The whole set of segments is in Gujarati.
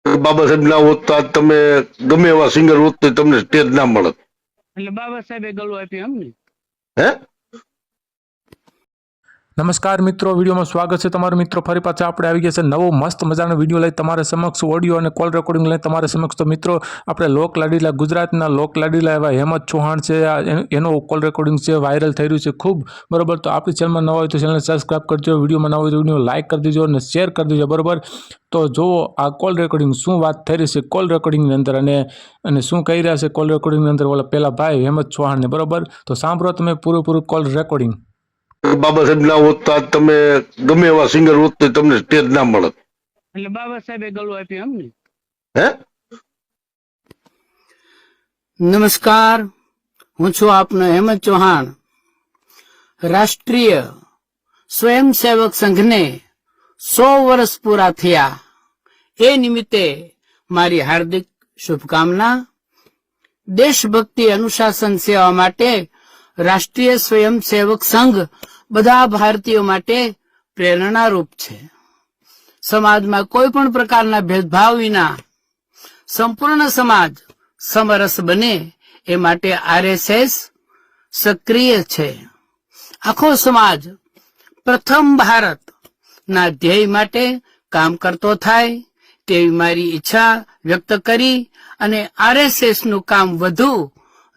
બાબા સાહેબ ના હોત તો આજ તમે ગમે એવા સિંગર હોત તો તમને સ્ટેજ ના મળત. એટલે બાબા સાહેબે ગળું આપ્યું એમ ને? હે નમસ્કાર મિત્રો, વિડીયોમાં સ્વાગત છે તમારું મિત્રો. ફરી પાછા આપણે આવી ગયા છે નવો મસ્ત મજાનો વિડીયો લઈ તમારા સમક્ષ, ઓડિયો અને કોલ રેકોર્ડિંગ લઈ તમારા સમક્ષ. તો મિત્રો, આપણે લોકલાડીલા ગુજરાતના લોકલાડીલા એવા હેમંત ચૌહાણ છે, એનો કોલ રેકોર્ડિંગ છે, વાયરલ થઈ રહ્યું છે ખૂબ, બરોબર. તો આપણી ચેનલમાં ન હોય તો ચેનલને સબસ્ક્રાઈબ કરજો, વિડીયોમાં ન હોય તો વિડીયો લાઇક કરી દેજો અને શેર કરી દેજો, બરોબર. તો જુઓ આ કોલ રેકોર્ડિંગ શું વાત થઈ રહી છે કોલ રેકોર્ડિંગની અંદર, અને શું કહી રહ્યા છે કોલ રેકોર્ડિંગની અંદર ઓલા પેલા ભાઈ હેમંત ચૌહાણને, બરોબર. તો સાંભળો તમે પૂરું કોલ રેકોર્ડિંગ. બાબા સાહેબ ના હોત તો આજ તમે ગમે એવા સિંગર હોત તો તમને સ્ટેજ ના મળત. એટલે બાબા સાહેબે ગળું આપ્યું એમ ને? હે નમસ્કાર, હું છું આપનો હેમંત ચૌહાણ. રાષ્ટ્રીય સ્વયંસેવક સંઘને 100 વર્ષ પૂરા થયા. એ નિમિત્તે મારી હાર્દિક શુભકામના. દેશભક્તિ અનુશાસન સેવા માટે રાષ્ટ્રીય સ્વયંસેવક સંઘ બધા ભારતીયો માટે પ્રેરણારૂપ છે. સમાજમાં કોઈ પણ પ્રકારના ભેદભાવ વિના સંપૂર્ણ સમાજ સમરસ બને એ માટે આરએસએસ સક્રિય છે. આખો સમાજ પ્રથમ ભારત ના ધ્યેય માટે કામ કરતો થાય તેવી મારી ઈચ્છા વ્યક્ત કરી અને આરએસએસ નું કામ વધુ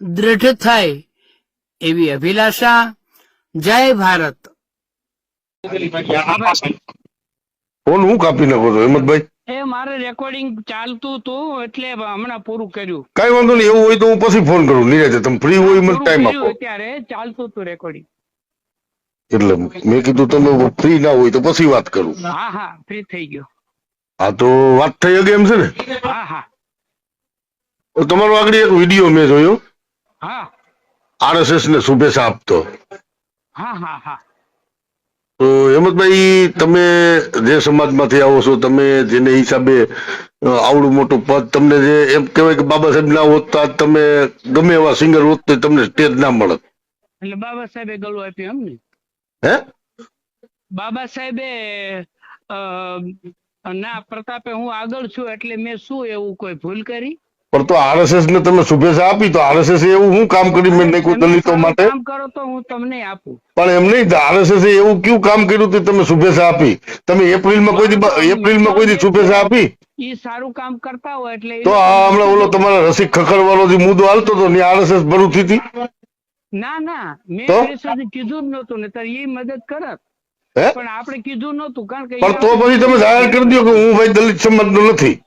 દૃઢ થાય એવી અભિલાષા. જય ભારત. ફોન હું કાપી નાખો છો હેમંતભાઈ? એ મારે રેકોર્ડિંગ ચાલતું હતું એટલે હમણાં પૂરું કર્યું. કઈ વાંધો નહીં, એવું હોય તો હું પછી ફોન કરું. નિરાતે તમે ફ્રી હોય મને ટાઈમ આપો. અત્યારે ચાલતું હતું રેકોર્ડિંગ. એટલે મેં કીધું તમે ફ્રી ના હોય તો પછી વાત કરું. હા હા, ફ્રી થઈ ગયો. હા તો વાત થઈ ગઈ એમ છે ને? હા હા તમારો આગળ એક વિડીયો મેં જોયો, હા આરએસએસ ને શુભેચ્છા આપતો. હા હા હા. તો હેમંતભાઈ, તમે જે સમાજમાંથી આવો છો, તમે જેને હિસાબે આવડું મોટું પદ, તમને જે એમ કહેવાય કે બાબા સાહેબ ના હોત તો આજ તમે ગમે એવા સિંગર હોત તો તમને સ્ટેજ ના મળત. એટલે બાબા સાહેબે ગળું આપ્યું એમ ને? હે બાબા સાહેબે ના પ્રતાપે હું આગળ છું એટલે મેં શું એવું કોઈ ભૂલ કરી? પણ તો આરએસએસ ને તમે શુભેચ્છા આપી તો આરએસએસ એવું શું કામ કરી મેં નાખ્યું તમે દલિતો સારું માટે? કામ કરો તો હું તમને આપું. પણ એમ નહીં, આરએસએસ એવું કયું કામ કર્યું તે તમે શુભેચ્છા આપી? તમે એપ્રિલમાં કોઈ દી શુભેચ્છા આપી? ઈ સારું કામ કરતા હોય એટલે તો આ હમણાં ઓલો તમારા રસિક ખખડવાળો જે મુદ્દો હાલતો હતો ને આરએસએસ ભરૂચ થી? ના ના, મેં તો? આરએસએસ કીધું જ નહોતું ને તાર એ મદદ કરત. હે પણ આપણે કીધું નહોતું કારણ કે પણ તો પછી તમે જાહેર કરી દો કે હું ભાઈ દલિત સમાજનો નથી.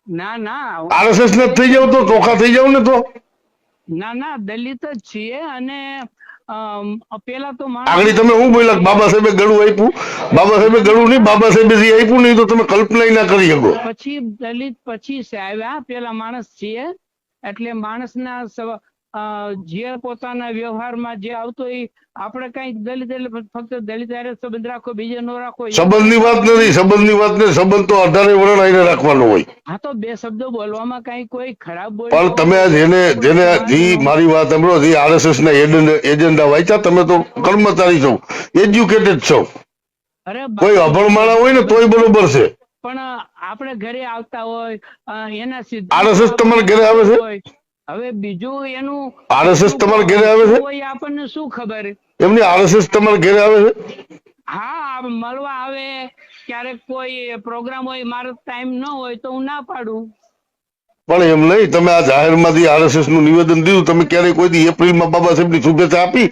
ના ના આરએસએસ ને થઈ જાવ તો ચોખા થઈ જાવ ને. તો ના ના, દલિત જ છીએ અને પેલા તો આગળ તમે હું બોલ્યા કે બાબા સાહેબે ગળું આપ્યું? બાબા સાહેબે ગળું નહીં, બાબા સાહેબે જે આપ્યું નહીં તો તમે કલ્પના ના કરી શકો. પછી દલિત પછી આવ્યા, પેલા માણસ છીએ એટલે માણસના જે પોતાના વ્યવહારમાં જે આવતો એ આપણે કઈ દલિત એટલે ફક્ત દલિત હારે સંબંધ રાખો, બીજે નો રાખો. સંબંધની વાત નથી, સંબંધની વાત નથી. સંબંધ તો 18 વર્ષ આઈને રાખવાનો હોય. હા તો બે શબ્દો બોલવામાં કઈ કોઈ ખરાબ બોલ. પણ તમે જેને મારી વાત સાંભળો, જે આરએસએસ ના એજન્ડા વાંચ્યા, તમે તો કર્મચારી છો, એજ્યુકેટેડ છો. અરે કોઈ અભણ માણસ હોય ને તોય બરોબર છે. પણ આપણે ઘરે આવતા હોય એના આરએસએસ તમારા ઘરે આવે છે? હવે બીજું એનું આરએસએસ તમારા ઘરે આવે છે? આપણને શું ખબર? એમની આરએસએસ તમારા ઘરે આવે છે? હા, મળવા આવે ક્યારેક, કોઈ પ્રોગ્રામ હોય, મારો ટાઈમ ન હોય તો હું ના પાડું. પણ એમ નહીં, તમે આ જાહેરમાંથી આરએસએસ નું નિવેદન દીધું, તમે ક્યારેય કોઈ દી એપ્રિલમાં બાબા સાહેબ ની શુભેચ્છા આપી?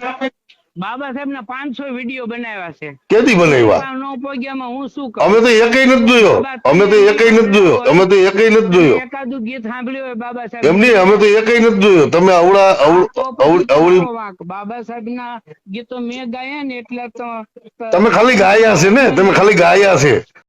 બાબા સાહેબ ના 500 વિડીયો બનાવ્યા છે. કેદી બનાવ્યા? હું શું અમે તો એકઈ નથી જોયો. અમે તો એકઈ નથી જોયો. અમે તો એકઈ નથી જોયો. એકાદું ગીત સાંભળ્યું હોય બાબા સાહેબ? એમ નહીં, અમે તો એકઈ નથી જોયો. તમે અવળી બાબા સાહેબ ના ગીતો મેં ગાયા ને એટલે તો તમે ખાલી ગાયા છે ને, તમે ખાલી ગાયા છે.